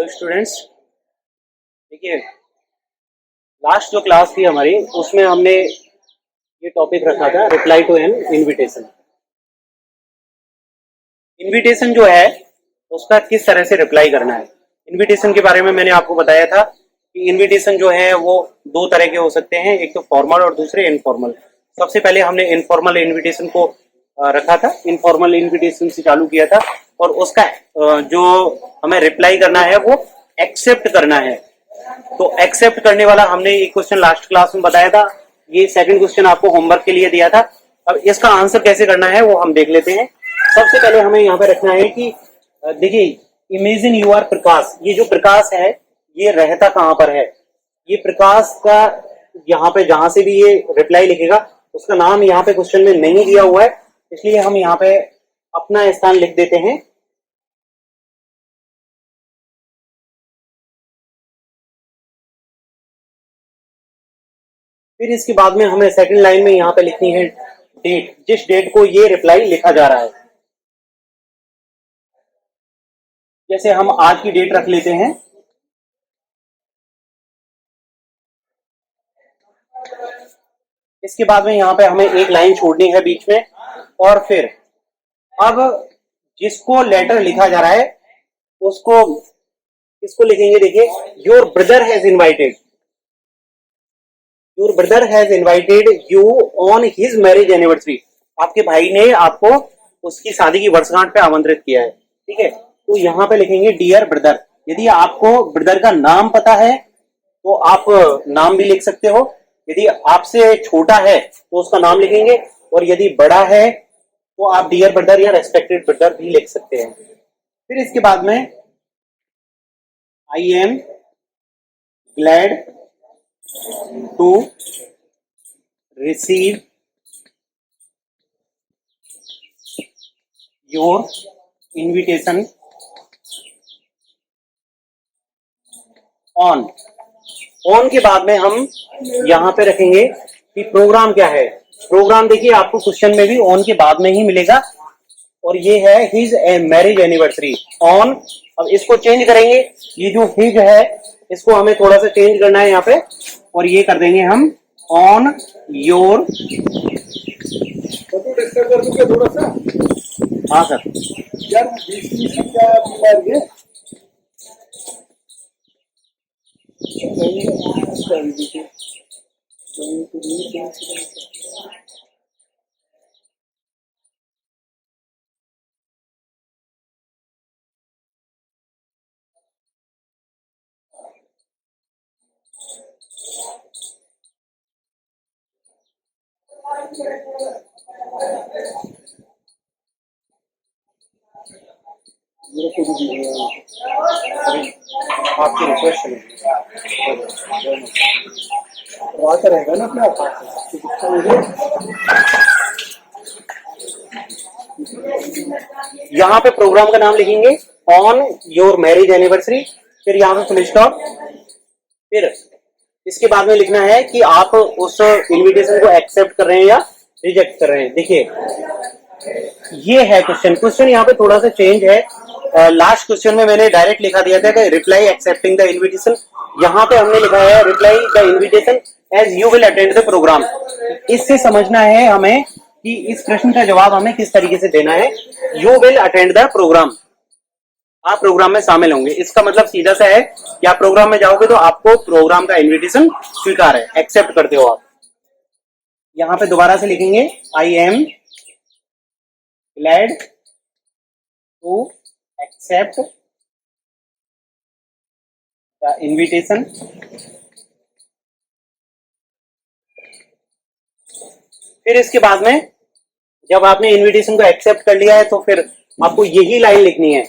Hello students. देखिए, last जो class थी हमारी उसमें हमने ये टॉपिक रखा था reply to an invitation. Invitation जो है उसका किस तरह से रिप्लाई करना है। इनविटेशन के बारे में मैंने आपको बताया था कि इनविटेशन जो है वो दो तरह के हो सकते हैं, एक तो फॉर्मल और दूसरे इनफॉर्मल। सबसे पहले हमने इनफॉर्मल इनविटेशन को रखा था, इनफॉर्मल इनविटेशन से चालू किया था और उसका जो हमें रिप्लाई करना है वो एक्सेप्ट करना है। तो एक्सेप्ट करने वाला हमने एक क्वेश्चन लास्ट क्लास में बताया था, ये सेकंड क्वेश्चन आपको होमवर्क के लिए दिया था। अब इसका आंसर कैसे करना है वो हम देख लेते हैं। सबसे पहले हमें यहाँ पे रखना है कि देखिए, इमेजिन यू आर प्रकाश। ये जो प्रकाश है ये रहता कहां पर है। ये प्रकाश का यहाँ पे जहां से भी ये रिप्लाई लिखेगा उसका नाम यहाँ पे क्वेश्चन में नहीं दिया हुआ है, इसलिए हम यहाँ पे अपना स्थान लिख देते हैं। फिर इसके बाद में हमें सेकंड लाइन में यहाँ पे लिखनी है डेट, जिस डेट को ये रिप्लाई लिखा जा रहा है। जैसे हम आज की डेट रख लेते हैं। इसके बाद में यहाँ पे हमें एक लाइन छोड़नी है बीच में, और फिर अब जिसको लेटर लिखा जा रहा है उसको इसको लिखेंगे। देखिए, your brother has invited, your brother has invited you on his marriage anniversary. आपके भाई ने आपको उसकी शादी की वर्षगांठ पे आमंत्रित किया है। ठीक है, तो यहाँ पे लिखेंगे डियर ब्रदर। यदि आपको ब्रदर का नाम पता है तो आप नाम भी लिख सकते हो, यदि आपसे छोटा है तो उसका नाम लिखेंगे, और यदि बड़ा है तो आप डियर ब्रदर या रेस्पेक्टेड ब्रदर भी लिख सकते हैं। फिर इसके बाद में I am glad to receive your invitation on. On के बाद में हम यहां पे रखेंगे कि प्रोग्राम क्या है। प्रोग्राम देखिए आपको क्वेश्चन में भी ऑन के बाद में ही मिलेगा, और ये है हिज मैरिज एनिवर्सरी ऑन। अब इसको चेंज करेंगे, ये जो हिज है इसको हमें थोड़ा सा चेंज करना है यहाँ पे, और ये कर देंगे हम ऑन योर। थोड़ा सा, हाँ सर। यार क्या बीमारी है? आपकी रिक्वेस्ट रहेगा ना अपने यहाँ पे प्रोग्राम का नाम लिखेंगे ऑन योर मैरिज एनिवर्सरी, फिर यहाँ पे फुल स्टॉप। फिर इसके बाद में लिखना है कि आप उस इनविटेशन को एक्सेप्ट कर रहे हैं या रिजेक्ट कर रहे हैं। देखिए, ये है क्वेश्चन यहाँ पे थोड़ा सा चेंज है। लास्ट क्वेश्चन में मैंने डायरेक्ट लिखा दिया था कि रिप्लाई एक्सेप्टिंग द इनविटेशन, यहाँ पे हमने लिखा है reply the invitation as you will attend the programme. इससे समझना है हमें कि इस प्रश्न का जवाब हमें किस तरीके से देना है। You will attend the programme, आप प्रोग्राम में शामिल होंगे। इसका मतलब सीधा सा है कि आप प्रोग्राम में जाओगे तो आपको प्रोग्राम का इनविटेशन स्वीकार है, एक्सेप्ट करते हो आप। यहाँ पे दोबारा से लिखेंगे I am glad to accept the invitation. फिर इसके बाद में जब आपने इनविटेशन को एक्सेप्ट कर लिया है तो फिर आपको यही लाइन लिखनी है,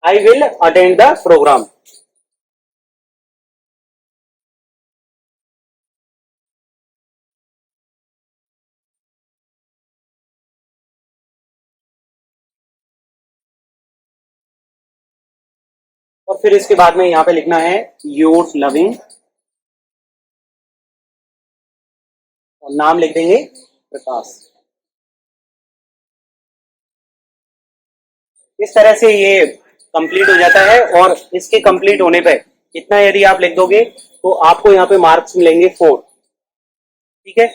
I will attend the programme. और फिर इसके बाद में यहाँ पे लिखना है योर्स लविंग, और नाम लिख देंगे प्रकाश। इस तरह से ये कंप्लीट हो जाता है। और इसके कंप्लीट होने पे इतना यदि आप लिख दोगे तो आपको यहाँ पे मार्क्स मिलेंगे 4। ठीक है,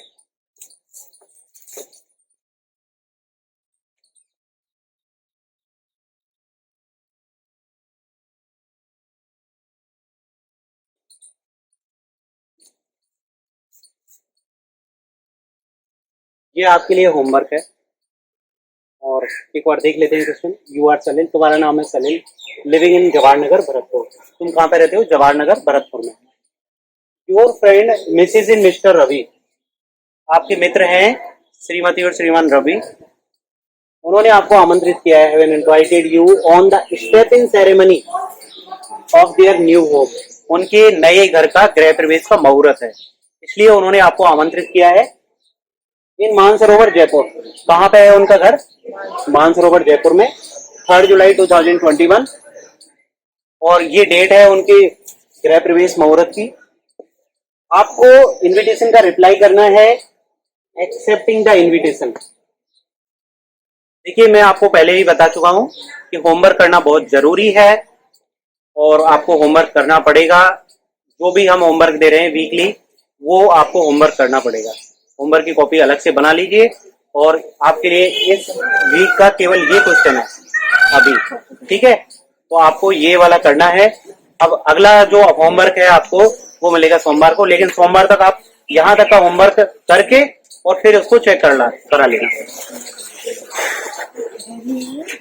ये आपके लिए होमवर्क है। और एक बार देख लेते हैं क्वेश्चन। यू आर सलील, तुम्हारा नाम है सलील, लिविंग इन जवाहर नगर भरतपुर। तुम कहाँ पे रहते हो? जवाहर नगर भरतपुर में। Your friend Mrs in Mr Ravi, आपके मित्र हैं श्रीमती और श्रीमान रवि। उन्होंने आपको आमंत्रित किया है, have invited you on the stepping ceremony of their new home. उनके नए घर का गृह प्रवेश का मुहूर्त है, इसलिए उन्होंने आपको आमंत्रित किया है। इन मानसरोवर जयपुर, कहाँ पे है उनका घर? मानसरोवर जयपुर में, 3 जुलाई 2021। और ये डेट है उनके गृह प्रवेश मुहूर्त की। आपको इनविटेशन का रिप्लाई करना है एक्सेप्टिंग द इनविटेशन। देखिए, मैं आपको पहले ही बता चुका हूं कि होमवर्क करना बहुत जरूरी है और आपको होमवर्क करना पड़ेगा। जो भी हम होमवर्क दे रहे हैं वीकली, वो आपको होमवर्क करना पड़ेगा। होमवर्क की कॉपी अलग से बना लीजिए। और आपके लिए इस वीक का केवल ये क्वेश्चन है अभी, ठीक है? तो आपको ये वाला करना है। अब अगला जो होमवर्क है आपको वो मिलेगा सोमवार को, लेकिन सोमवार तक आप यहाँ तक का होमवर्क करके और फिर उसको चेक करा लेना।